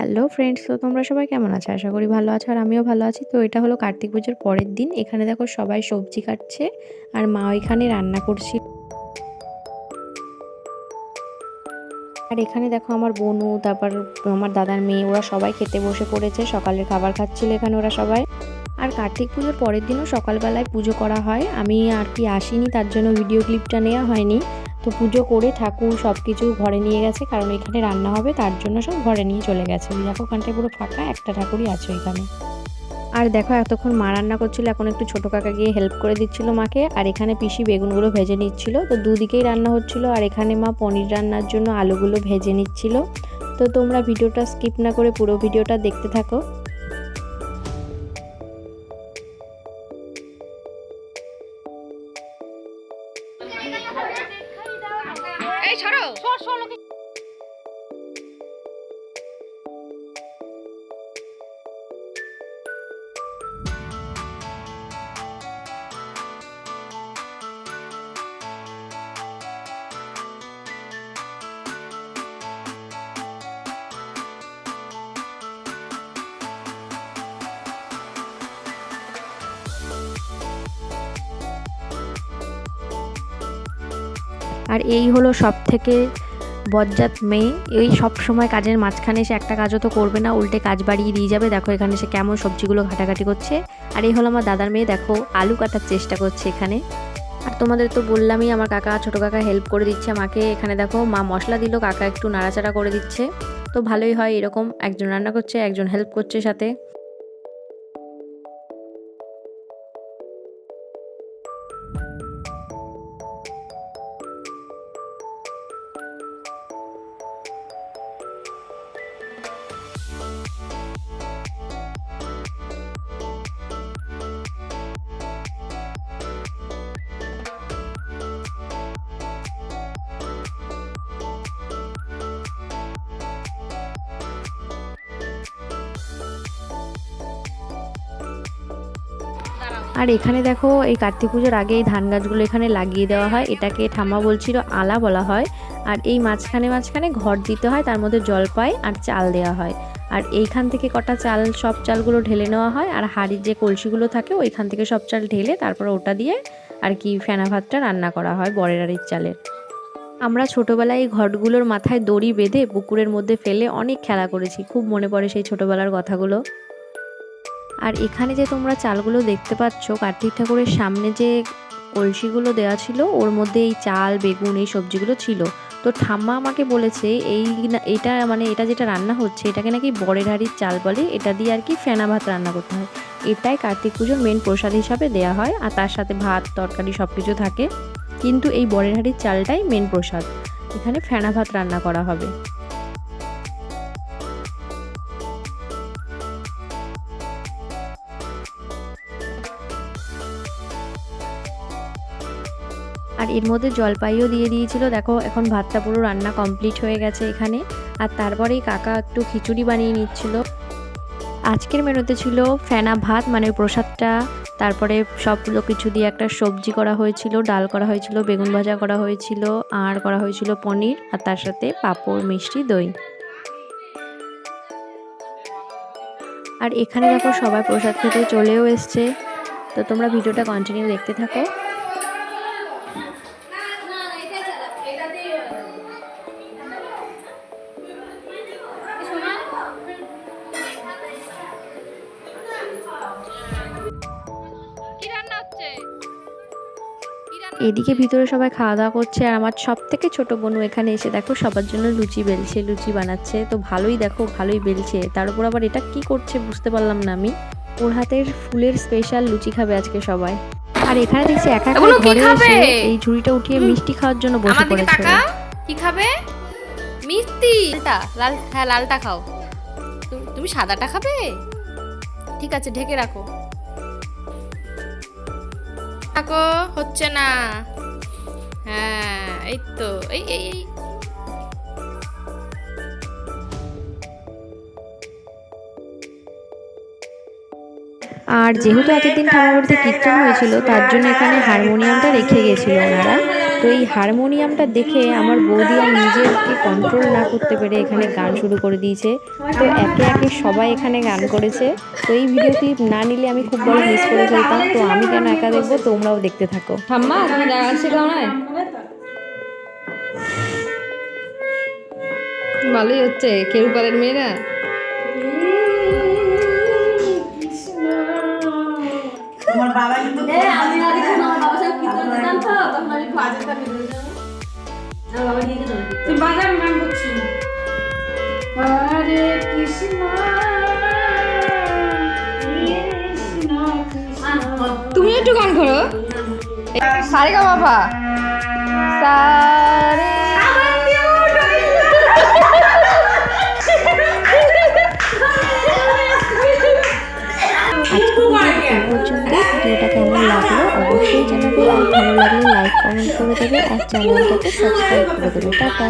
Hello friends, তো তোমরা সবাই কেমন আছো? আশা করি ভালো আছো আর আমিও ভালো আছি। তো এটা হলো কার্তিক পুজোর পরের দিন। এখানে দেখো সবাই সবজি কাটছে আর মা ওইখানে রান্না করছিল। আর এখানে দেখো আমার বোনু, তারপর আমার দাদার মেয়ে, ওরা সবাই খেতে বসে পড়েছে। সকালের খাবার খাচ্ছিল এখানে ওরা সবাই। আর কার্তিক পুজোর পরের দিনও সকালবেলায় পুজো করা হয়। আমি আর কি আসিনি, তার জন্য ভিডিও ক্লিপটা নেওয়া হয়নি। তো পুজো করে ঠাকুর সব কিছু ঘরে নিয়ে গেছে, কারণ এখানে রান্না হবে, তার জন্য সব ঘরে নিয়ে চলে গেছে। ওই দেখো ওখানটায় পুরো ফাঁকা, একটা ঠাকুরই আছে এখানে। আর দেখো এতক্ষণ মা রান্না করছিল, এখন একটু ছোটো কাকা গিয়ে হেল্প করে দিচ্ছিল মাকে। আর এখানে পিসি বেগুনগুলো ভেজে নিচ্ছিল। তো দুদিকেই রান্না হচ্ছিল। আর এখানে মা পনির রান্নার জন্য আলুগুলো ভেজে নিচ্ছিল। তো তোমরা ভিডিওটা স্কিপ না করে পুরো ভিডিওটা দেখতে থাকো। এই ছাড়ো সর সর আর এই হলো সব থেকে বজ্জাত মেয়ে। এই সব সময় কাজের মাঝখানে এসে একটা কাজও তো করবে না, উল্টে কাজ বাড়িয়ে দিয়ে যাবে। দেখো এখানে সে কেমন সবজিগুলো ঘাটাঘাটি করছে। আর এই হলো আমার দাদার মেয়ে, দেখো আলু কাটার চেষ্টা করছে এখানে। আর তোমাদের তো বললামই, আমার কাকা, ছোটো কাকা হেল্প করে দিচ্ছে মাকে। এখানে দেখো মা মশলা দিল, কাকা একটু নাড়াচাড়া করে দিচ্ছে। তো ভালোই হয় এরকম, একজন রান্না করছে, একজন হেল্প করছে সাথে। আর এখানে দেখো এই কার্তিক পুজোর আগে এই ধান গাছগুলো এখানে লাগিয়ে দেওয়া হয়। এটাকে ঠাম্মা বলছিল আলা বলা হয়। আর এই মাঝখানে মাঝখানে ঘর দিতে হয়, তার মধ্যে জলপাই আর চাল দেওয়া হয়। আর এইখান থেকে কটা চাল, সব চালগুলো ঢেলে নেওয়া হয়। আর হাঁড়ির যে কলসিগুলো থাকে ওইখান থেকে সব চাল ঢেলে তারপর ওটা দিয়ে আর কি ফেনা ভাতটা রান্না করা হয় বরের হাঁড়ির চালের। আমরা ছোটোবেলায় এই ঘটগুলোর মাথায় দড়ি বেঁধে পুকুরের মধ্যে ফেলে অনেক খেলা করেছি, খুব মনে পড়ে সেই ছোটোবেলার কথাগুলো। আর এখানে যে তোমরা চালগুলো দেখতে পাচ্ছ, কার্তিক ঠাকুরের সামনে যে কলসিগুলো দেওয়া ছিল ওর মধ্যে এই চাল, বেগুন, এই সবজিগুলো ছিল। তো ঠাম্মা আমাকে বলেছে এইটা মানে এটা যেটা রান্না হচ্ছে এটাকে নাকি বরের হাঁড়ির চাল বলে, এটা দিয়ে আর কি ফেনা ভাত রান্না করতে হয়। এটাই কার্তিক পুজোর মেন প্রসাদ হিসাবে দেওয়া হয়। আর তার সাথে ভাত, তরকারি সব কিছু থাকে, কিন্তু এই বরের হাঁড়ির চালটাই মেন প্রসাদ। এখানে ফেনা ভাত রান্না করা হবে। আর এর মধ্যে জলপাইও দিয়ে দিয়েছিল। দেখো এখন ভাতটা পুরো রান্না কমপ্লিট হয়ে গেছে এখানে। আর তারপরেই কাকা একটু খিচুড়ি বানিয়ে নিচ্ছিল। আজকের মেনুতে ছিল ফেনা ভাত মানে প্রসাদটা, তারপরে সবগুলো কিছু দিয়ে একটা সবজি করা হয়েছিল, ডাল করা হয়েছিল, বেগুন ভাজা করা হয়েছিল, আর করা হয়েছিল পনির, আর তার সাথে পাঁপড়, মিষ্টি, দই। আর এখানে দেখো সবাই প্রসাদ খেতে চলেও এসছে। তো তোমরা ভিডিওটা কন্টিনিউ দেখতে থাকো। কি রান্না হচ্ছে? এদিকে ভিতরে সবাই খাওয়া দাওয়া করছে। আর আমার সব থেকে ছোট বোনু এখানে এসে দেখো সবার জন্য লুচি বেলছে, লুচি বানাচ্ছে। তো ভালোই, দেখো ভালোই বেলছে। তার উপর আবার এটা কি করছে বুঝতে পারলাম না আমি। ওর হাতের ফুলের স্পেশাল লুচি খাবে আজকে সবাই। আর এখানে দেখছি একা একা ঘরে এসে এই ঝুড়িটা উঠিয়ে মিষ্টি খাওয়ার জন্য বসে পড়েছে। কি খাবে? মিষ্টি। লাল, হ্যাঁ লালটা খাও। তুমি সাদাটা খাবে? ঠিক আছে, ঢেকে রাখো। রাখো, হচ্ছে না। হ্যাঁ এই তো, এই এই এই আর যেহেতু আগের দিন ঠাকুর বাড়িতে কীর্তন হয়েছিল, তার জন্য এখানে হারমোনিয়ামটা রেখে গেছিল ওনারা। তো এই হারমোনিয়ামটা দেখে আমার বৌদি আর নিজেকে কন্ট্রোল না করতে পেরে এখানে গান শুরু করে দিয়েছে। তো একে একে সবাই এখানে গান করেছে। তো এই ভিডিও ক্লিপ না নিলে আমি খুব বড় মিস করে ফেলতাম। তো আমি কেন একা দেখবো, তোমরাও দেখতে থাকো। ঠাম্মা তুমি গান শেখাও না? ভালোই হচ্ছে, খেরুপাড়ের মেয়েরা। আমার বাবা কিন্তু আমি আগে আমার বাবার সাথে কীর্তন দিতাম তো তখন আমি বাজারটা নিয়ে যাবো। আমার বাবা নিয়ে যেত তুই বাজার মান করছিস হরে কৃষ্ণ তুমি একটু গান করো। সারে গা বাবা সারে ভিডিওটা কেমন লাগলো অবশ্যই জানাবে, আর ভালো লাগলে লাইক কমেন্ট করে দেবে, আর চ্যানেলটাকে সাবস্ক্রাইব করে দেবে। টাটা।